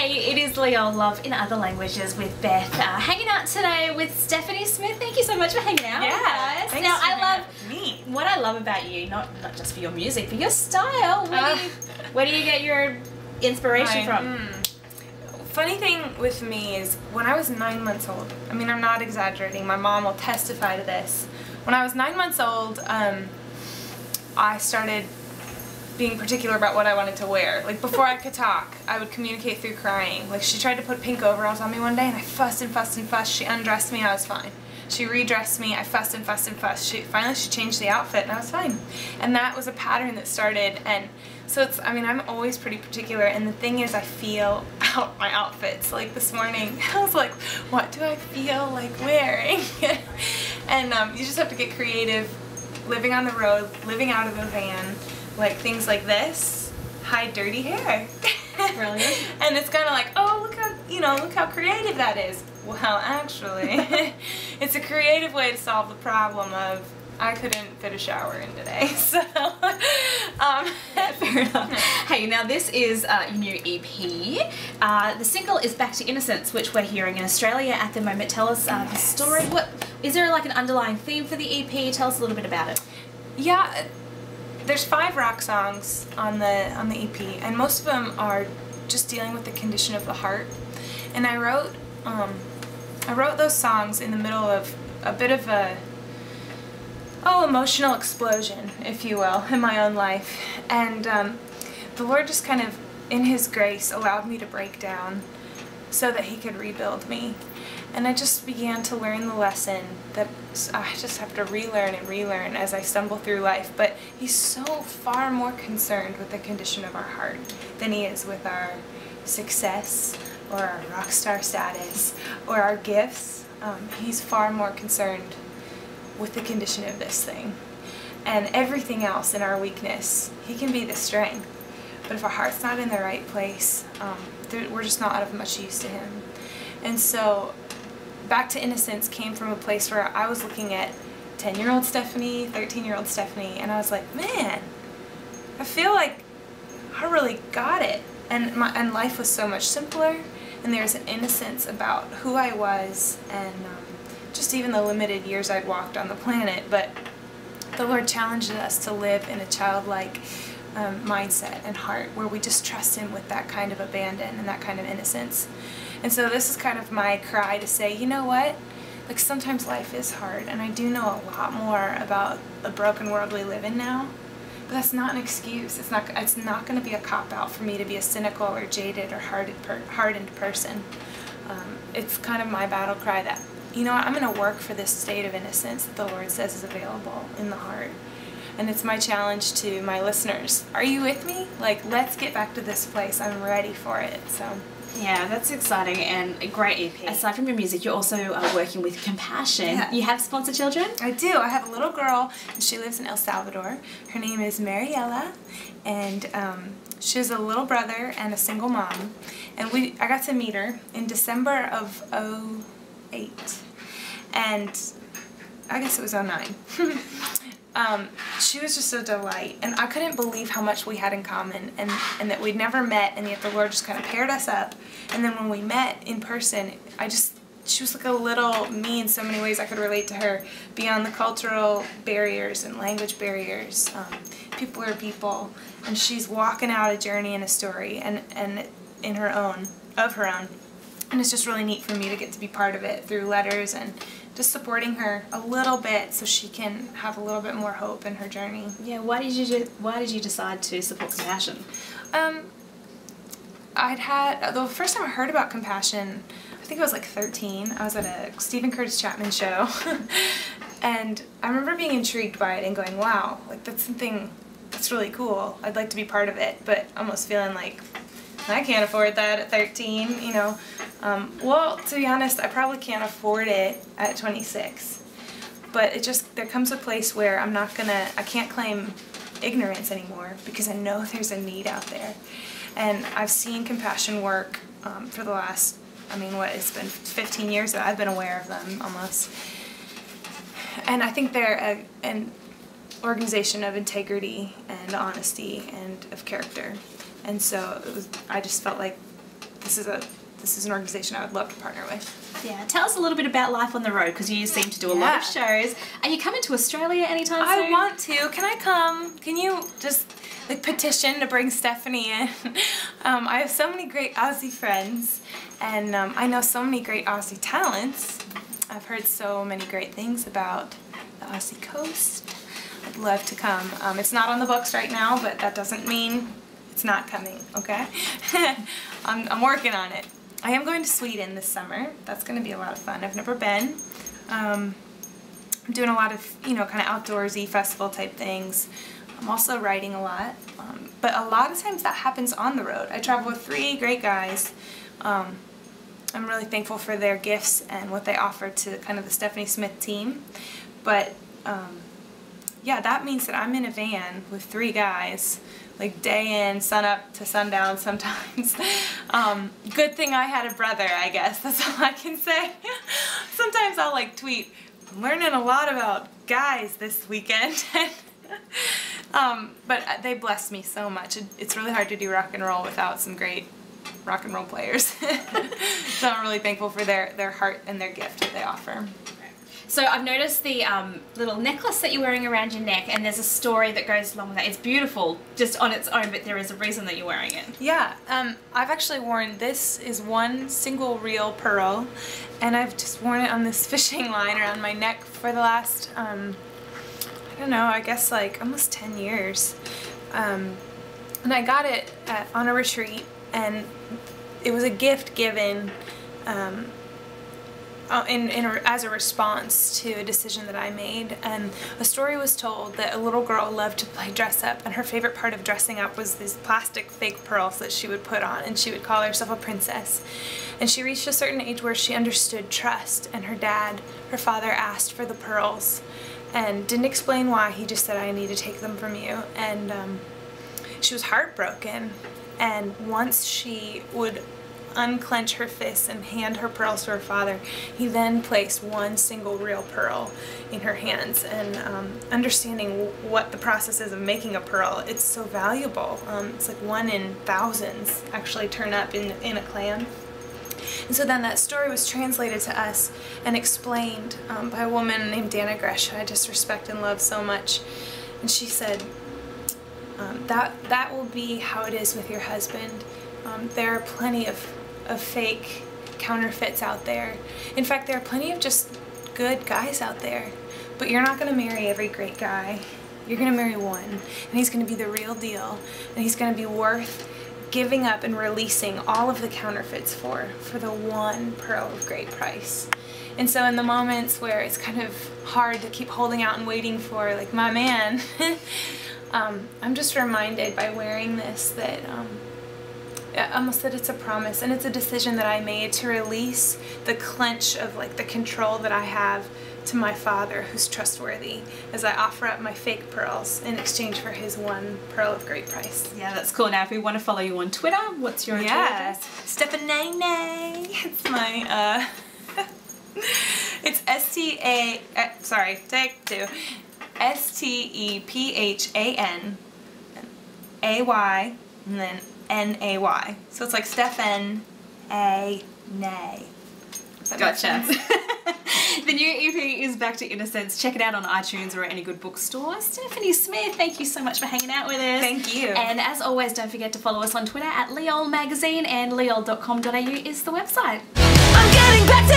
Hey, it is Leo Love in Other Languages with Beth, hanging out today with Stephanie Smith. Thank you so much for hanging out with us. Thanks now, for me. What I love about you, not just for your music, but your style. Where do you get your inspiration from? Funny thing with me is when I was 9 months old, I mean, I'm not exaggerating, my mom will testify to this. When I was 9 months old, I started being particular about what I wanted to wear. Like, before I could talk, I would communicate through crying. Like, she tried to put pink overalls on me one day, and I fussed and fussed and fussed. She undressed me, I was fine. She redressed me, I fussed and fussed and fussed. Finally she changed the outfit, and I was fine. And that was a pattern that started, and so it's, I mean, I'm always pretty particular, and the thing is, I feel out my outfits. Like, this morning, I was like, what do I feel like wearing? And you just have to get creative, living on the road, living out of a van, like things like this, hide dirty hair. Brilliant. And it's kind of like, oh, look how, look how creative that is. Well, actually, it's a creative way to solve the problem of I couldn't fit a shower in today. So, fair enough. Hey, now this is your new EP. The single is Back to Innocence, which we're hearing in Australia at the moment. Tell us the story. What is there like an underlying theme for the EP? Tell us a little bit about it. Yeah. There's 5 rock songs on the EP, and most of them are just dealing with the condition of the heart. And I wrote those songs in the middle of a bit of a emotional explosion, if you will, in my own life. And the Lord just kind of, in His grace, allowed me to break down so that He could rebuild me. And I just began to learn the lesson that I just have to relearn and relearn as I stumble through life. But He's so far more concerned with the condition of our heart than He is with our success or our rock star status or our gifts. He's far more concerned with the condition of this thing. And everything else in our weakness, He can be the strength. But if our heart's not in the right place, we're just not of much use to Him. And so Back to Innocence came from a place where I was looking at 10-year-old Stephanie, 13-year-old Stephanie, and I was like, man, I feel like I really got it. And life was so much simpler, and there was an innocence about who I was, and just even the limited years I'd walked on the planet. But the Lord challenged us to live in a childlike mindset and heart where we just trust Him with that kind of abandon and that kind of innocence. And so this is kind of my cry to say, you know what? Like, sometimes life is hard, and I do know a lot more about the broken world we live in now, but that's not an excuse. It's not going to be a cop-out for me to be a cynical or jaded or hardened person. It's kind of my battle cry that, you know what, I'm going to work for this state of innocence that the Lord says is available in the heart. And it's my challenge to my listeners. Are you with me? Like, let's get back to this place. I'm ready for it. So. Yeah, that's exciting and a great EP. Aside from your music, you're also working with Compassion. Yeah. You have sponsored children? I do. I have a little girl, and she lives in El Salvador. Her name is Mariela, and she has a little brother and a single mom. And I got to meet her in December of '08, and I guess it was '09. She was just a delight, and I couldn't believe how much we had in common, and that we'd never met, and yet the Lord just kind of paired us up. And then when we met in person, she was like a little me in so many ways. I could relate to her beyond the cultural barriers and language barriers. People are people, and she's walking out a journey and a story, and of her own. And it's just really neat for me to get to be part of it through letters and just supporting her a little bit so she can have a little bit more hope in her journey. Yeah, why did you decide to support Compassion? The first time I heard about Compassion, I think I was like 13. I was at a Stephen Curtis Chapman show, and I remember being intrigued by it and going, wow, like, that's something that's really cool. I'd like to be part of it, but almost feeling like I can't afford that at 13, you know. Well, to be honest, I probably can't afford it at 26. But there comes a place where I can't claim ignorance anymore, because I know there's a need out there. And I've seen Compassion work for the last, it's been 15 years that I've been aware of them, almost. And I think they're an organization of integrity and honesty and of character. And so I just felt like this is an organization I would love to partner with. Yeah, tell us a little bit about life on the road, because you seem to do a lot of shows. Are you coming to Australia anytime soon? I want to. Can I come? Can you just like petition to bring Stephanie in? I have so many great Aussie friends, and I know so many great Aussie talents. I've heard so many great things about the Aussie coast. I'd love to come. It's not on the books right now, but that doesn't mean it's not coming, okay? I'm working on it. I am going to Sweden this summer. That's going to be a lot of fun. I've never been. I'm doing a lot of, kind of outdoorsy festival type things. I'm also writing a lot. But a lot of times that happens on the road. I travel with 3 great guys. I'm really thankful for their gifts and what they offer to kind of the Stephanie Smith team. But yeah, that means that I'm in a van with 3 guys, like day in, sun up to sundown sometimes. Good thing I had a brother, I guess. That's all I can say. Sometimes I'll like tweet, I'm learning a lot about guys this weekend. But they blessed me so much. It's really hard to do rock and roll without some great rock and roll players. So I'm really thankful for their heart and their gift that they offer. So I've noticed the little necklace that you're wearing around your neck, and there's a story that goes along with that. It's beautiful just on its own, but there is a reason that you're wearing it. Yeah, I've actually worn, this is one single real pearl, and I've just worn it on this fishing line around my neck for the last, I don't know, I guess like almost 10 years. And I got it on a retreat, and it was a gift given as a response to a decision that I made. And a story was told that a little girl loved to play dress up, and her favorite part of dressing up was these plastic fake pearls that she would put on, and she would call herself a princess. And she reached a certain age where she understood trust, and her father asked for the pearls and didn't explain why. He just said, I need to take them from you. And she was heartbroken, and once she would unclench her fists and hand her pearls to her father, he then placed one single real pearl in her hands. And understanding what the process is of making a pearl, it's so valuable. It's like 1 in thousands actually turn up in a clan. And so then that story was translated to us and explained by a woman named Dana Gresh, who I just respect and love so much. And she said, that will be how it is with your husband. There are plenty of fake counterfeits out there. In fact, there are plenty of just good guys out there. But you're not going to marry every great guy. You're going to marry one, and he's going to be the real deal, and he's going to be worth giving up and releasing all of the counterfeits for the one pearl of great price. And so in the moments where it's kind of hard to keep holding out and waiting for, like, my man, I'm just reminded by wearing this that almost that it's a promise, and it's a decision that I made to release the clench of like the control that I have to my father, who's trustworthy, as I offer up my fake pearls in exchange for his one pearl of great price. Yeah, that's cool. Now if we want to follow you on Twitter, what's your Twitter address? Stephanie. It's my it's sorry, take 2. STEPHANAY, and then NAY. So it's like Stephen A. Nay. Gotcha. The new EP is Back to Innocence. Check it out on iTunes or any good bookstore. Stephanie Smith, thank you so much for hanging out with us. Thank you. And as always, don't forget to follow us on Twitter at Leol Magazine, and leol.com.au is the website. I'm getting back